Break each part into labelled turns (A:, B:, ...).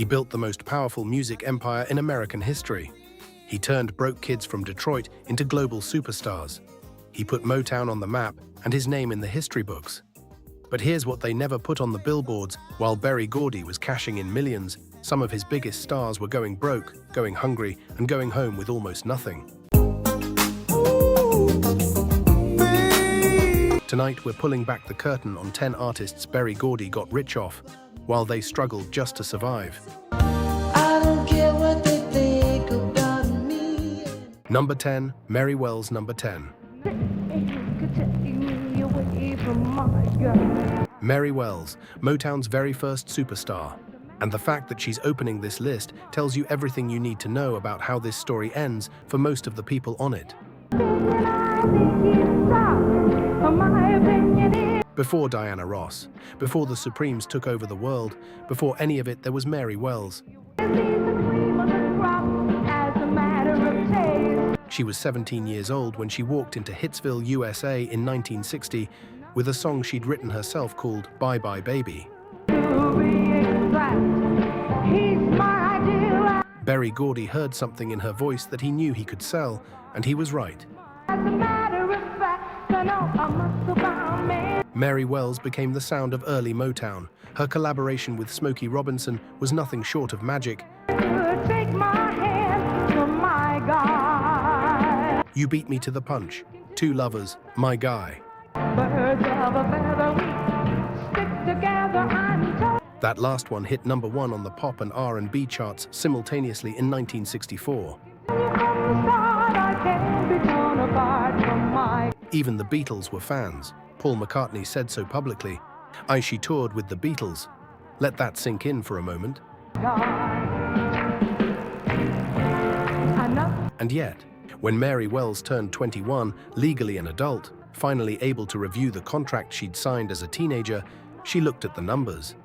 A: He built the most powerful music empire in American history. He turned broke kids from Detroit into global superstars. He put Motown on the map and his name in the history books. But here's what they never put on the billboards. While Berry Gordy was cashing in millions, some of his biggest stars were going broke, going hungry, and going home with almost nothing. Tonight, we're pulling back the curtain on 10 artists Berry Gordy got rich off, while they struggled just to survive.
B: I don't care what they think about me.
A: Number 10, Mary Wells. Number 10. Mary Wells, Motown's very first superstar. And the fact that she's opening this list tells you everything you need to know about how this story ends for most of the people on it. Before Diana Ross, before the Supremes took over the world, before any of it, there was Mary Wells. She was 17 years old when she walked into Hitsville, USA in 1960 with a song she'd written herself called Bye Bye Baby. Berry Gordy heard something in her voice that he knew he could sell, and he was right. Mary Wells became the sound of early Motown. Her collaboration with Smokey Robinson was nothing short of magic. You Beat Me to the Punch, Two Lovers, My Guy. That last one hit number 1 on the pop and R&B charts simultaneously in 1964. Even the Beatles were fans. Paul McCartney said so publicly. She toured with the Beatles. Let that sink in for a moment. And yet, when Mary Wells turned 21, legally an adult, finally able to review the contract she'd signed as a teenager, she looked at the numbers.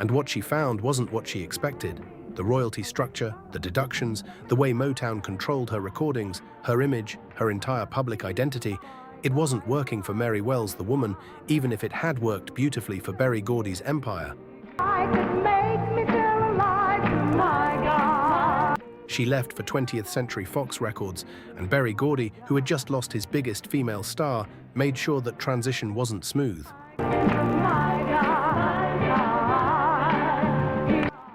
A: And what she found wasn't what she expected. The royalty structure, the deductions, the way Motown controlled her recordings, her image, her entire public identity, it wasn't working for Mary Wells, the woman, even if it had worked beautifully for Berry Gordy's empire. She left for 20th Century Fox Records, and Berry Gordy, who had just lost his biggest female star, made sure that transition wasn't smooth.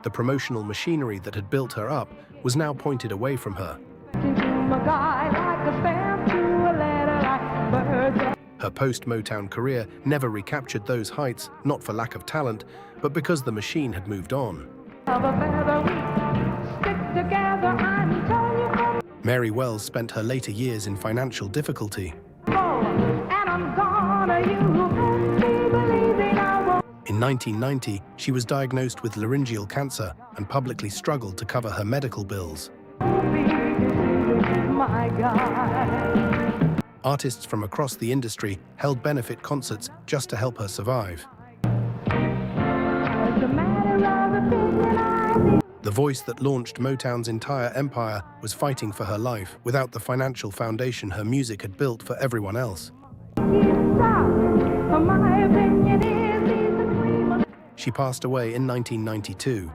A: The promotional machinery that had built her up was now pointed away from her. Her post-Motown career never recaptured those heights, not for lack of talent, but because the machine had moved on. Mary Wells spent her later years in financial difficulty. In 1990, she was diagnosed with laryngeal cancer and publicly struggled to cover her medical bills. Artists from across the industry held benefit concerts just to help her survive. The voice that launched Motown's entire empire was fighting for her life without the financial foundation her music had built for everyone else. She passed away in 1992.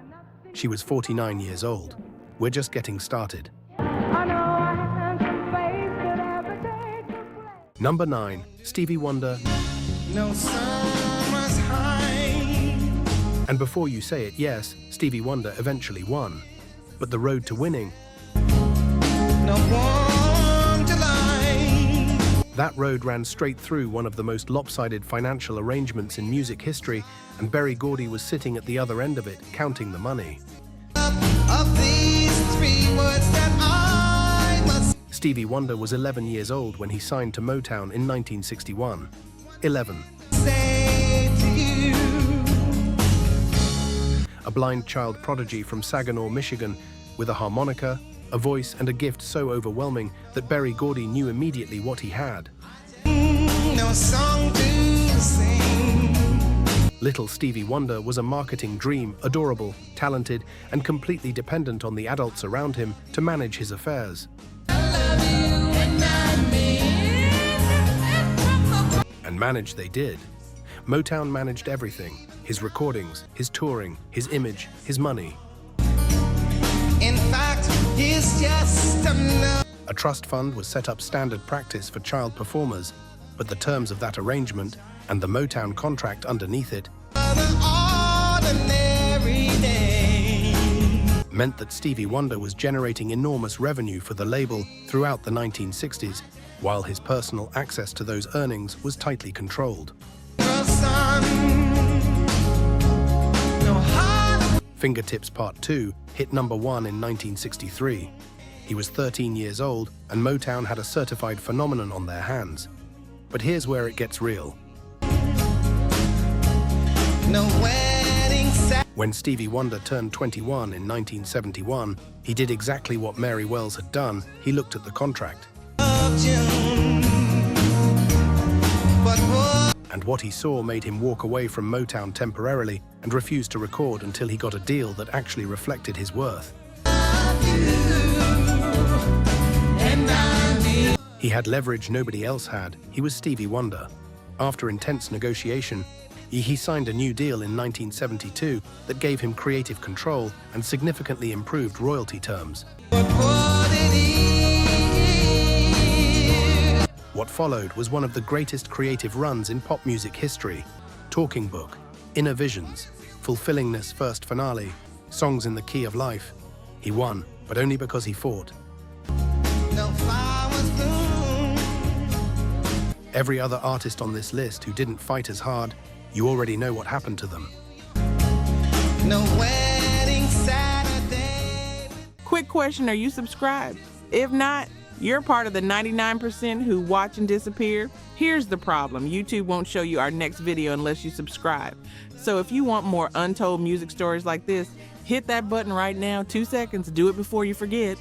A: She was 49 years old. We're just getting started. Number 9, Stevie Wonder.
C: No summer's high.
A: And before you say it, yes, Stevie Wonder eventually won. But the road to winning,
C: No warm July.
A: that road ran straight through one of the most lopsided financial arrangements in music history, and Berry Gordy was sitting at the other end of it, counting the money.
C: Of these 3 words that I must
A: Stevie Wonder was 11 years old when he signed to Motown in 1961. 11.
C: say to you.
A: A blind child prodigy from Saginaw, Michigan, with a harmonica, a voice, and a gift so overwhelming that Berry Gordy knew immediately what he had.
C: No song to sing.
A: Little Stevie Wonder was a marketing dream, adorable, talented, and completely dependent on the adults around him to manage his affairs. And manage they did. Motown managed everything: his recordings, his touring, his image, his money.
C: In fact, he's just another.
A: A trust fund was set up, standard practice for child performers, but the terms of that arrangement and the Motown contract underneath it
C: Ordinary day.
A: meant that Stevie Wonder was generating enormous revenue for the label throughout the 1960s, while his personal access to those earnings was tightly controlled.
C: The sun, no heart.
A: Fingertips Part 2 hit number 1 in 1963. He was 13 years old, and Motown had a certified phenomenon on their hands. But here's where it gets real.
C: No wedding sack.
A: When Stevie Wonder turned 21 in 1971, he did exactly what Mary Wells had done. He looked at the contract. And what he saw made him walk away from Motown temporarily and refuse to record until he got a deal that actually reflected his worth. He had leverage nobody else had. He was Stevie Wonder. After intense negotiation, he signed a new deal in 1972 that gave him creative control and significantly improved royalty terms. What followed was one of the greatest creative runs in pop music history. Talking Book, Inner Visions, Fulfillingness First Finale, Songs in the Key of Life. He won, but only because he fought.
C: No flowers bloom.
A: Every other artist on this list who didn't fight as hard, you already know what happened to them.
C: No wedding Saturday.
D: Quick question, are you subscribed? If not, you're part of the 99% who watch and disappear. Here's the problem: YouTube won't show you our next video unless you subscribe. So if you want more untold music stories like this, hit that button right now. 2 seconds, do it before you forget.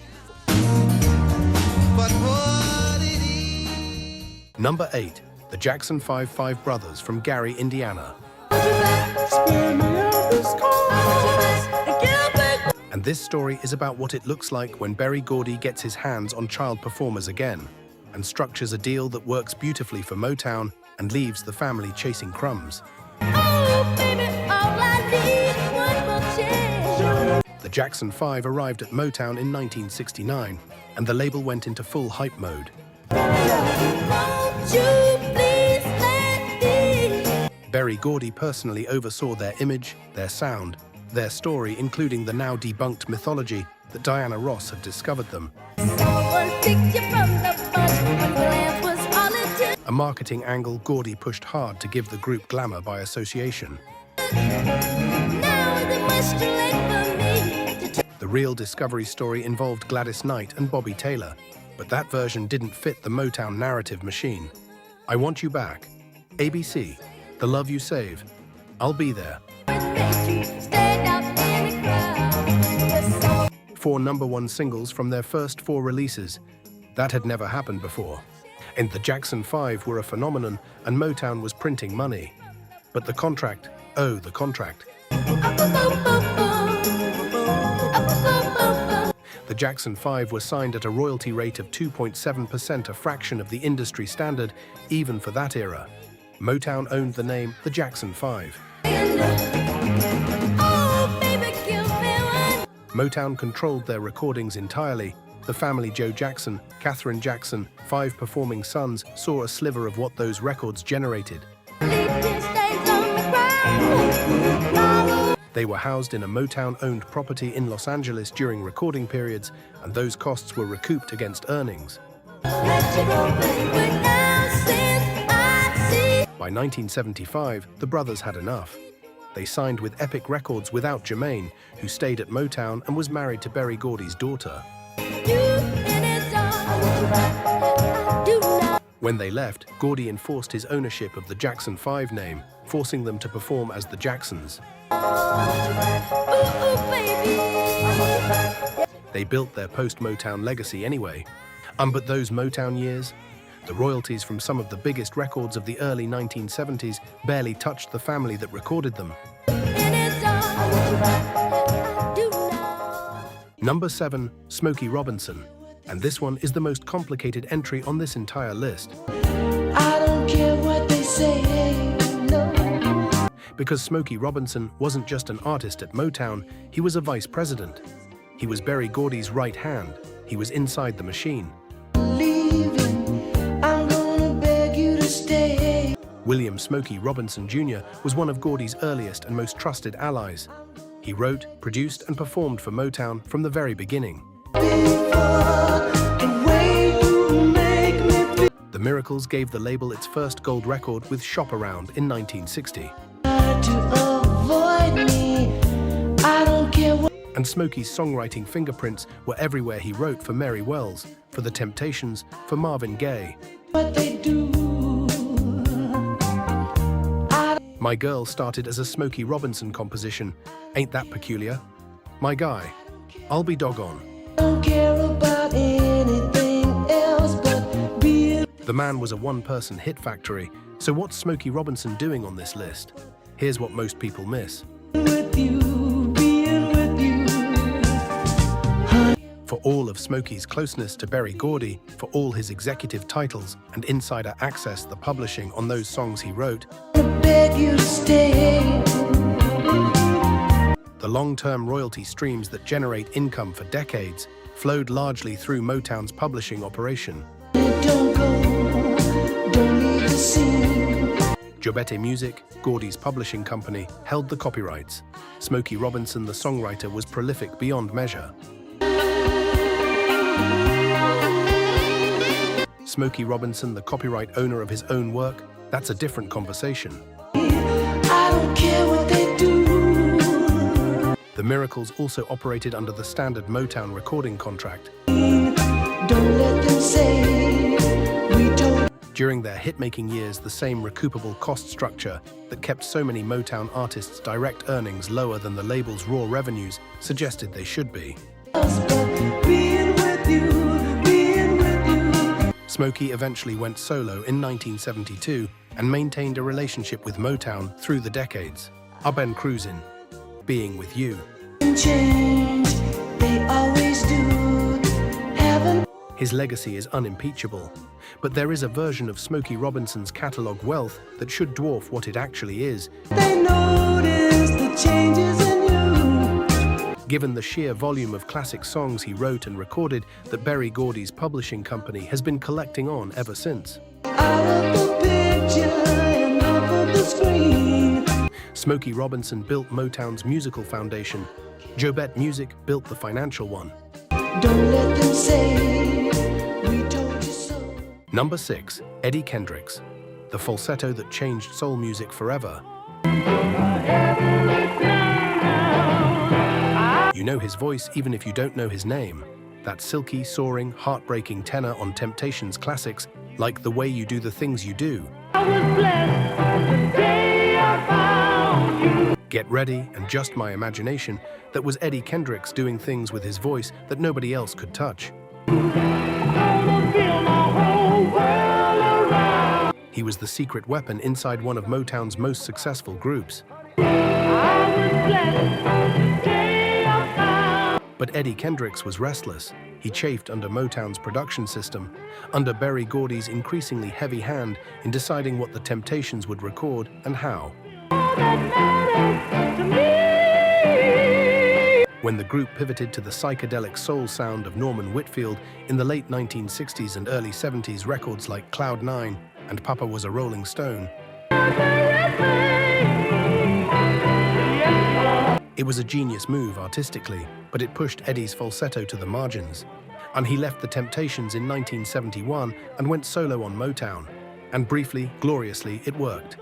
C: But what it is.
A: Number 8, the Jackson 5 Brothers from Gary, Indiana. And this story is about what it looks like when Berry Gordy gets his hands on child performers again and structures a deal that works beautifully for Motown and leaves the family chasing crumbs. The Jackson 5 arrived at Motown in 1969, and the label went into full hype mode. Berry Gordy personally oversaw their image, their sound, their story, including the now debunked mythology that Diana Ross had discovered them. A marketing angle Gordy pushed hard to give the group glamour by association. The real discovery story involved Gladys Knight and Bobby Taylor, but that version didn't fit the Motown narrative machine. I Want You Back, ABC, The Love You Save, I'll Be There. 4 #1 singles from their first 4 releases. That had never happened before. And the Jackson 5 were a phenomenon, and Motown was printing money. But the contract, oh, the contract. The Jackson 5 were signed at a royalty rate of 2.7%, a fraction of the industry standard, even for that era. Motown owned the name the Jackson 5. Motown controlled their recordings entirely. The family, Joe Jackson, Catherine Jackson, 5 performing sons, saw a sliver of what those records generated. They were housed in a Motown-owned property in Los Angeles during recording periods, and those costs were recouped against earnings. By 1975, the brothers had enough. They signed with Epic Records without Jermaine, who stayed at Motown and was married to Berry Gordy's daughter. When they left, Gordy enforced his ownership of the Jackson 5 name, forcing them to perform as the Jacksons. They built their post-Motown legacy anyway. But those Motown years, the royalties from some of the biggest records of the early 1970s barely touched the family that recorded them. Number 7, Smokey Robinson. And this one is the most complicated entry on this entire list.
B: I don't care what they say, no.
A: because Smokey Robinson wasn't just an artist at Motown, he was a vice president. He was Berry Gordy's right hand. He was inside the machine.
B: Leaving, I'm gonna beg you to stay.
A: William Smokey Robinson Jr. was one of Gordy's earliest and most trusted allies. He wrote, produced, and performed for Motown from the very beginning.
B: The way you make me feel.
A: The Miracles gave the label its first gold record with Shop Around in 1960.
B: To avoid me, I don't care what.
A: And Smokey's songwriting fingerprints were everywhere. He wrote for Mary Wells, for The Temptations, for Marvin Gaye.
B: What they do.
A: My Girl started as a Smokey Robinson composition. Ain't that peculiar? My Guy, I'll Be Doggone.
B: Don't care about anything else but being
A: The man was a one-person hit factory, so what's Smokey Robinson doing on this list? Here's what most people miss.
B: with you, being with you.
A: For all of Smokey's closeness to Berry Gordy, for all his executive titles and insider access the publishing on those songs he wrote,
B: I beg you to stay.
A: the long-term royalty streams that generate income for decades flowed largely through Motown's publishing operation.
B: Don't go, don't leave the scene.
A: Jobette Music, Gordy's publishing company, held the copyrights. Smokey Robinson, the songwriter, was prolific beyond measure. Smokey Robinson, the copyright owner of his own work, that's a different conversation.
B: I don't care what they do.
A: The Miracles also operated under the standard Motown recording contract.
B: Don't let them say we don't.
A: During their hit-making years, the same recoupable cost structure that kept so many Motown artists' direct earnings lower than the label's raw revenues suggested they should be.
B: Being with you, being with you.
A: Smokey eventually went solo in 1972 and maintained a relationship with Motown through the decades. I've been cruising, being with you.
B: Change, they always do. Haven't
A: His legacy is unimpeachable, but there is a version of Smokey Robinson's catalog wealth that should dwarf what it actually is,
B: they notice the changes in you?
A: given the sheer volume of classic songs he wrote and recorded that Berry Gordy's publishing company has been collecting on ever since.
B: Out of the picture and off of the screen.
A: Smokey Robinson built Motown's musical foundation. Jobette Music built the financial one.
B: Don't let them say we told you so.
A: Number 6, Eddie Kendricks, the falsetto that changed soul music forever. You know his voice even if you don't know his name. That silky, soaring, heartbreaking tenor on Temptations classics like The Way You Do the Things You Do. Get Ready and Just My Imagination, that was Eddie Kendricks doing things with his voice that nobody else could touch. He was the secret weapon inside one of Motown's most successful groups. But Eddie Kendricks was restless. He chafed under Motown's production system, under Berry Gordy's increasingly heavy hand in deciding what the Temptations would record and how. When the group pivoted to the psychedelic soul sound of Norman Whitfield in the late 1960s and early 70s, records like Cloud 9 and Papa Was a Rolling Stone, it was a genius move artistically, but it pushed Eddie's falsetto to the margins. And he left the Temptations in 1971 and went solo on Motown. And briefly, gloriously, it worked.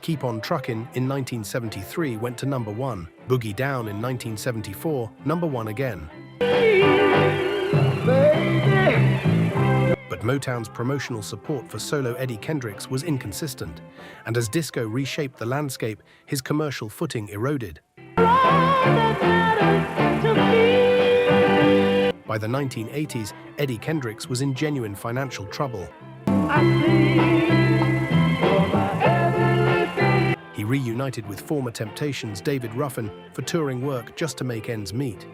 A: Keep On Truckin' in 1973 went to number 1. Boogie Down in 1974, number 1 again. But Motown's promotional support for solo Eddie Kendricks was inconsistent, and as disco reshaped the landscape, his commercial footing eroded. By the 1980s, Eddie Kendricks was in genuine financial trouble. He reunited with former Temptations David Ruffin for touring work just to make ends meet.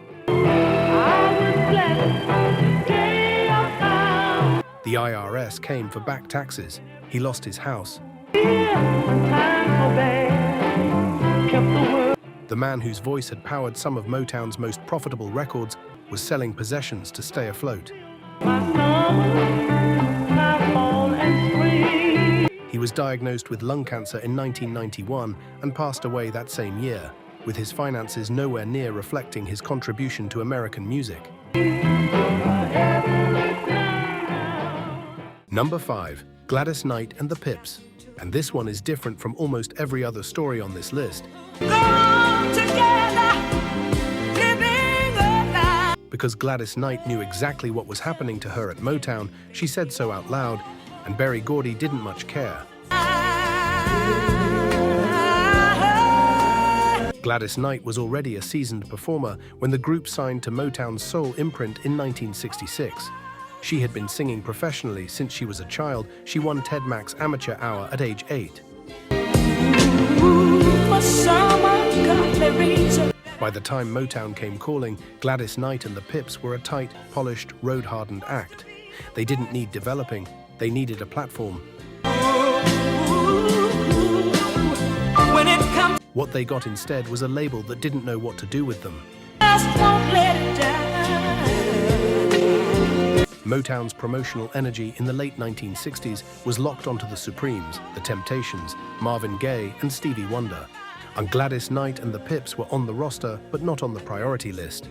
A: The The IRS came for back taxes. He lost his house. The man whose voice had powered some of Motown's most profitable records was selling possessions to stay afloat. He was diagnosed with lung cancer in 1991 and passed away that same year, with his finances nowhere near reflecting his contribution to American music. Number 5. Gladys Knight and the Pips. And this one is different from almost every other story on this list. Because Gladys Knight knew exactly what was happening to her at Motown, she said so out loud, and Berry Gordy didn't much care. Gladys Knight was already a seasoned performer when the group signed to Motown's soul imprint in 1966. She had been singing professionally since she was a child. She won Ted Mack's Amateur Hour at age 8. By the time Motown came calling, Gladys Knight and the Pips were a tight, polished, road-hardened act. They didn't need developing, they needed a platform. What they got instead was a label that didn't know what to do with them. Motown's promotional energy in the late 1960s was locked onto the Supremes, the Temptations, Marvin Gaye, and Stevie Wonder. And Gladys Knight and the Pips were on the roster, but not on the priority list.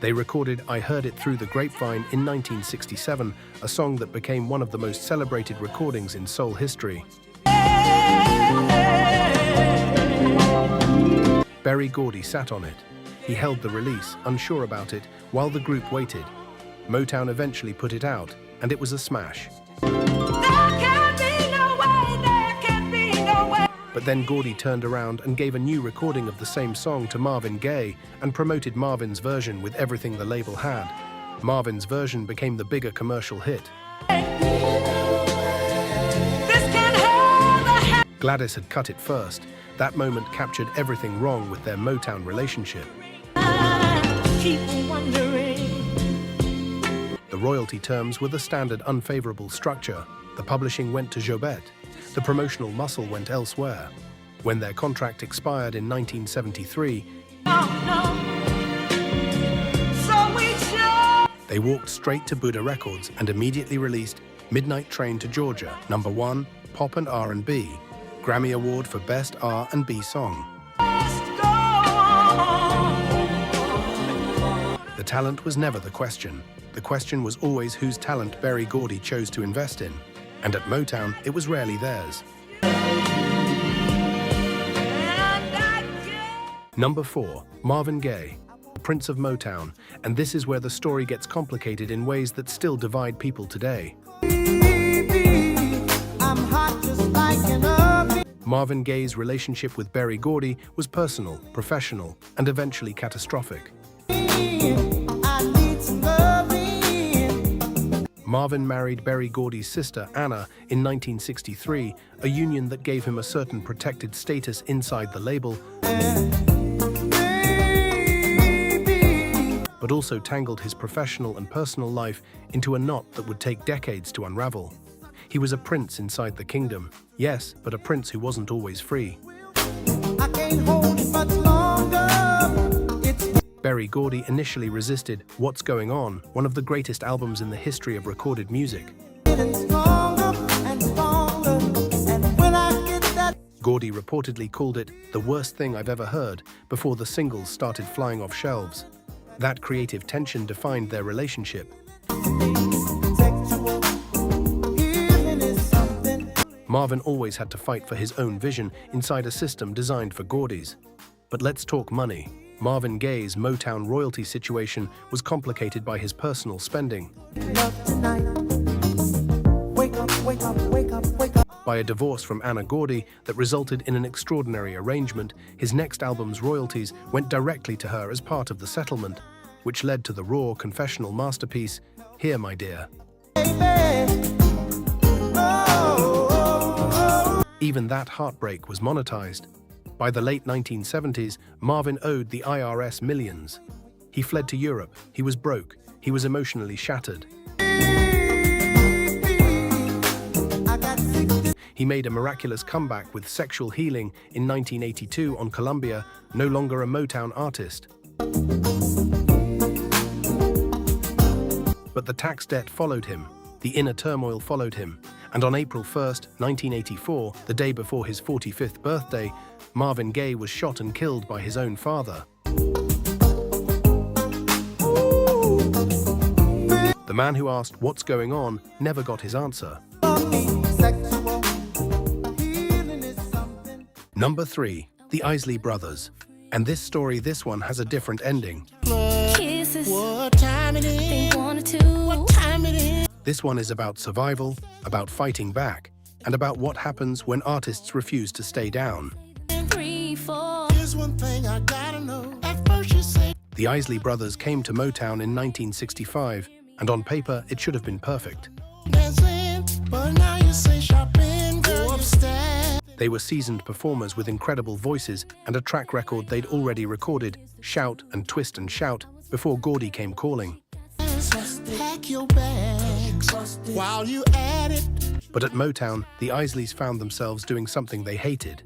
A: They recorded I Heard It Through the Grapevine in 1967, a song that became one of the most celebrated recordings in soul history. Berry Gordy sat on it. He held the release, unsure about it, while the group waited. Motown eventually put it out, and it was a smash. But then Gordy turned around and gave a new recording of the same song to Marvin Gaye and promoted Marvin's version with everything the label had. Marvin's version became the bigger commercial hit. Gladys had cut it first. That moment captured everything wrong with their Motown relationship. The royalty terms were the standard unfavorable structure. The publishing went to Jobet. The promotional muscle went elsewhere. When their contract expired in 1973, they walked straight to Buddha Records and immediately released Midnight Train to Georgia, #1, Pop and R&B, Grammy Award for Best R&B Song. The talent was never the question. The question was always whose talent Berry Gordy chose to invest in. And at Motown, it was rarely theirs. Number 4, Marvin Gaye, Prince of Motown, and this is where the story gets complicated in ways that still divide people today. Marvin Gaye's relationship with Berry Gordy was personal, professional, and eventually catastrophic. Marvin married Berry Gordy's sister, Anna, in 1963, a union that gave him a certain protected status inside the label, but also tangled his professional and personal life into a knot that would take decades to unravel. He was a prince inside the kingdom, yes, but a prince who wasn't always free.
C: I can't hold it much longer.
A: Berry Gordy initially resisted What's Going On, one of the greatest albums in the history of recorded music. Gordy reportedly called it the worst thing I've ever heard before the singles started flying off shelves. That creative tension defined their relationship. Marvin always had to fight for his own vision inside a system designed for Gordy's. But let's talk money. Marvin Gaye's Motown royalty situation was complicated by his personal spending. By a divorce from Anna Gordy that resulted in an extraordinary arrangement, his next album's royalties went directly to her as part of the settlement, which led to the raw confessional masterpiece, Here My Dear. Even that heartbreak was monetized. By the late 1970s, Marvin owed the IRS millions. He fled to Europe. He was broke. He was emotionally shattered. He made a miraculous comeback with Sexual Healing in 1982 on Columbia, no longer a Motown artist. But the tax debt followed him, the inner turmoil followed him, and on April 1st, 1984, the day before his 45th birthday, Marvin Gaye was shot and killed by his own father. The man who asked what's going on never got his answer. Number 3, the Isley Brothers. And this one has a different ending.
E: Kisses. What time it is? 1 or 2. What time it is?
A: This one is about survival, about fighting back, and about what happens when artists refuse to stay down.
E: 3, 4. Here's one thing I gotta know. At first you say
A: The Isley Brothers came to Motown in 1965, and on paper it should have been perfect.
E: dancing, but now you say shopping, go upstairs.
A: They were seasoned performers with incredible voices and a track record they'd already recorded, Shout and Twist and Shout, before Gordy came calling.
E: Pack your bags while you at it.
A: But at Motown, the Isleys found themselves doing something they hated,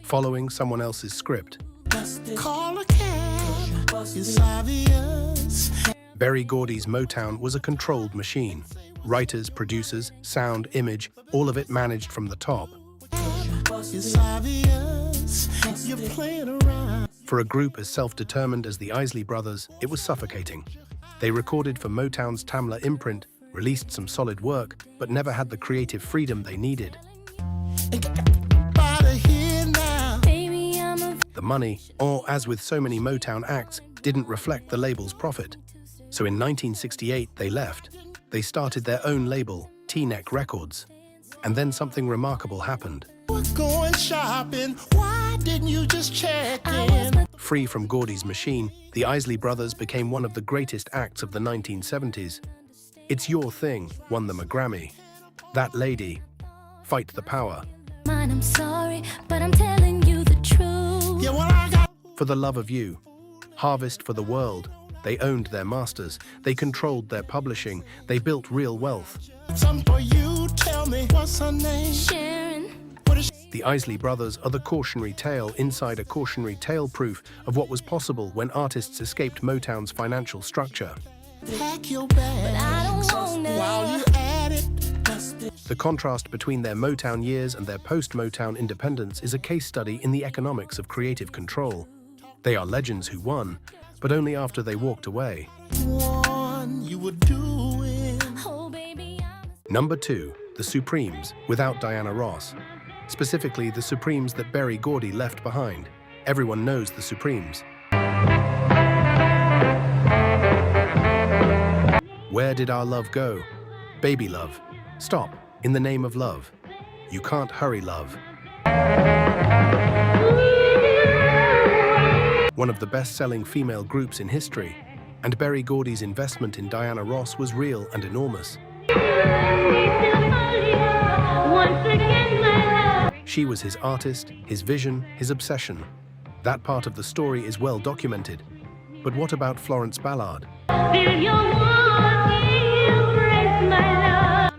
A: following someone else's script.
E: Call a cab, it's obvious.
A: Berry Gordy's Motown was a controlled machine. Writers, producers, sound, image, all of it managed from the top.
E: It's obvious you're playing around.
A: For a group as self-determined as the Isley Brothers, it was suffocating. They recorded for Motown's Tamla imprint, released some solid work, but never had the creative freedom they needed. The money, or as with so many Motown acts, didn't reflect the label's profit. So in 1968, they left. They started their own label, T-Neck Records. And then something remarkable happened.
E: We're going shopping, why didn't you just check in?
A: Free from Gordy's machine, the Isley Brothers became one of the greatest acts of the 1970s. It's Your Thing won them a Grammy. That Lady, Fight the Power.
F: Mine, I'm sorry, but I'm telling you the truth.
E: Yeah, well, I got
A: For the Love of You, Harvest for the World. They owned their masters. They controlled their publishing. They built real wealth.
E: some for you. Tell me what's her name?
F: Sharon,
E: What is
A: The Isley Brothers are the cautionary tale inside a cautionary tale proof of what was possible when artists escaped Motown's financial structure.
E: pack your bags
F: I don't wanna.
E: while you at it.
A: The contrast between their Motown years and their post-Motown independence is a case study in the economics of creative control. They are legends who won, but only after they walked away.
E: One you were doing.
F: Oh, baby, I'm
A: Number 2, the Supremes, without Diana Ross. Specifically, the Supremes that Berry Gordy left behind. Everyone knows the Supremes. Where did our love go? Baby love. Stop. In the name of love. You can't hurry love. One of the best-selling female groups in history, and Berry Gordy's investment in Diana Ross was real and enormous. She was his artist, his vision, his obsession. That part of the story is well documented. But what about Florence Ballard?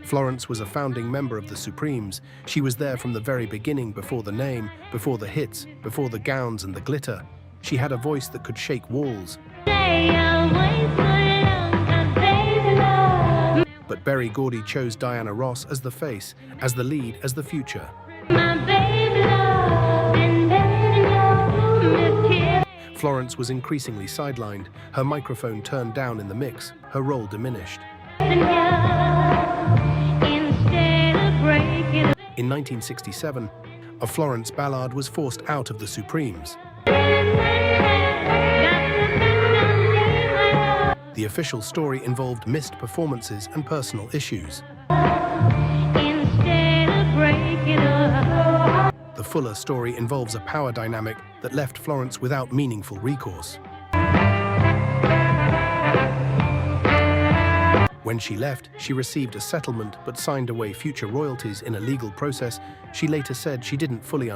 A: Florence was a founding member of the Supremes. She was there from the very beginning, before the name, before the hits, before the gowns and the glitter. She had a voice that could shake walls. But Berry Gordy chose Diana Ross as the face, as the lead, as the future. Florence was increasingly sidelined, her microphone turned down in the mix, her role diminished. In 1967, a Florence Ballard was forced out of the Supremes. The official story involved missed performances and personal issues. The fuller story involves a power dynamic that left Florence without meaningful recourse. When she left, she received a settlement but signed away future royalties in a legal process she later said she didn't fully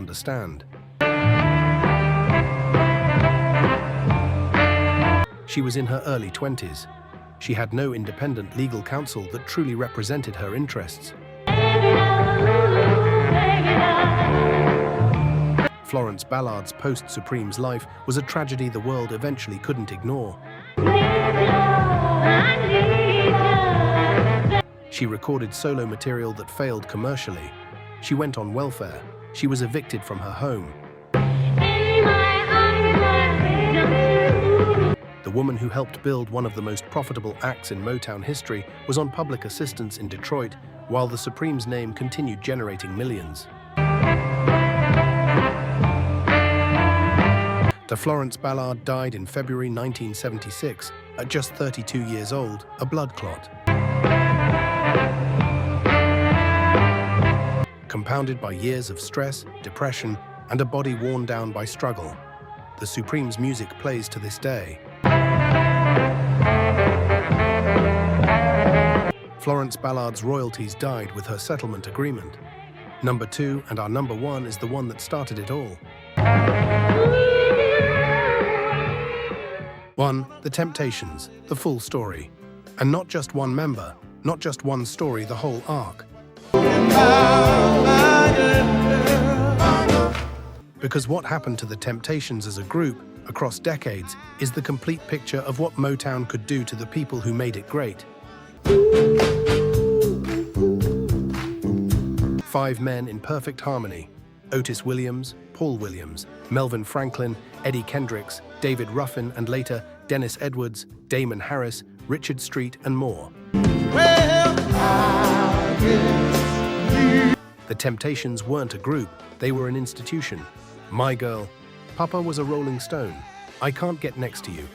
A: She was in her early 20s. She had no independent legal counsel that truly represented her interests. Florence Ballard's post-Supremes life was a tragedy the world eventually couldn't ignore. She recorded solo material that failed commercially. She went on welfare. She was evicted from her home. The woman who helped build one of the most profitable acts in Motown history was on public assistance in Detroit, while the Supremes' name continued generating millions. Florence Ballard died in February 1976 at just 32 years old, a blood clot. Compounded by years of stress, depression, and a body worn down by struggle, the Supremes' music plays to this day. Florence Ballard's royalties died with her settlement agreement. Number 2 and our number 1 is the one that started it all. 1. The Temptations, the full story. And not just one member, not just one story, the whole arc. Because what happened to the Temptations as a group, across decades, is the complete picture of what Motown could do to the people who made it great. 5 men in perfect harmony: Otis Williams, Paul Williams, Melvin Franklin, Eddie Kendricks, David Ruffin, and later Dennis Edwards, Damon Harris, Richard Street, and more. The Temptations weren't a group, they were an institution. My Girl, Papa Was a Rolling Stone, I Can't Get Next to You.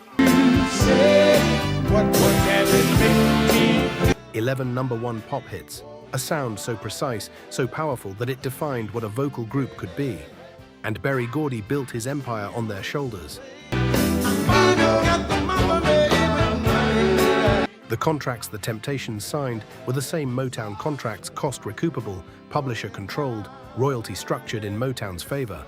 A: 11 number 1 pop hits, a sound so precise, so powerful that it defined what a vocal group could be. And Gordy built his empire on their shoulders. The contracts the Temptations signed were the same Motown contracts, cost recoupable, publisher controlled, royalty structured in Motown's favor.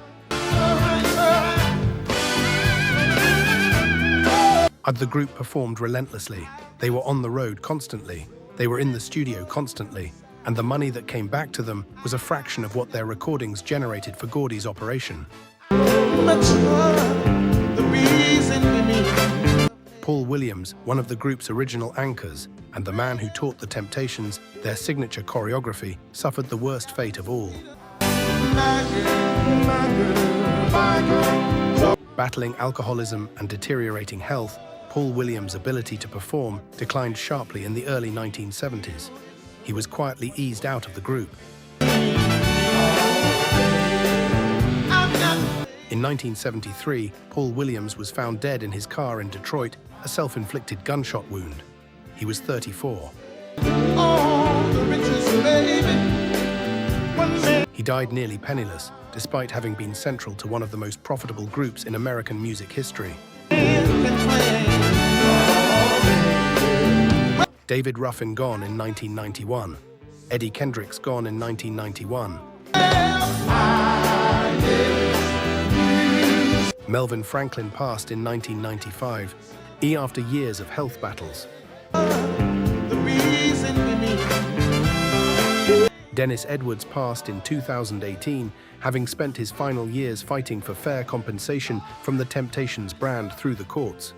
A: The group performed relentlessly. They were on the road constantly. They were in the studio constantly. And the money that came back to them was a fraction of what their recordings generated for Gordy's operation. Paul Williams, one of the group's original anchors, and the man who taught the Temptations their signature choreography, suffered the worst fate of all. Battling alcoholism and deteriorating health, Paul Williams' ability to perform declined sharply in the early 1970s. He was quietly eased out of the group. In 1973, Paul Williams was found dead in his car in Detroit, a self-inflicted gunshot wound. He was 34. He died nearly penniless, despite having been central to one of the most profitable groups in American music history. David Ruffin gone in 1991. Eddie Kendricks gone in 1991. Melvin Franklin passed in 1995, after years of health battles. Dennis Edwards passed in 2018, having spent his final years fighting for fair compensation from the Temptations brand through the courts.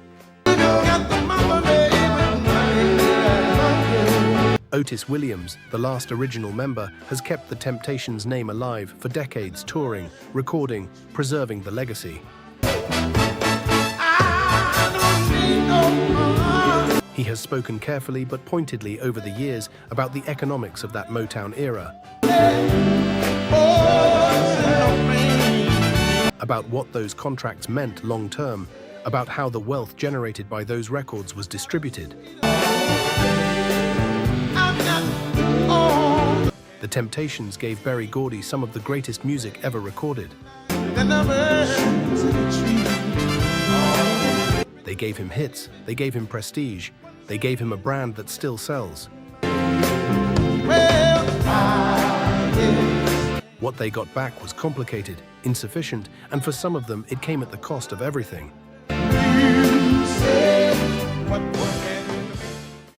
A: Otis Williams, the last original member, has kept the Temptations' name alive for decades, touring, recording, preserving the legacy. He has spoken carefully but pointedly over the years about the economics of that Motown era, about what those contracts meant long-term, about how the wealth generated by those records was distributed. The Temptations gave Gordy some of the greatest music ever recorded. They gave him hits, they gave him prestige, they gave him a brand that still sells. What they got back was complicated, insufficient, and for some of them it came at the cost of everything.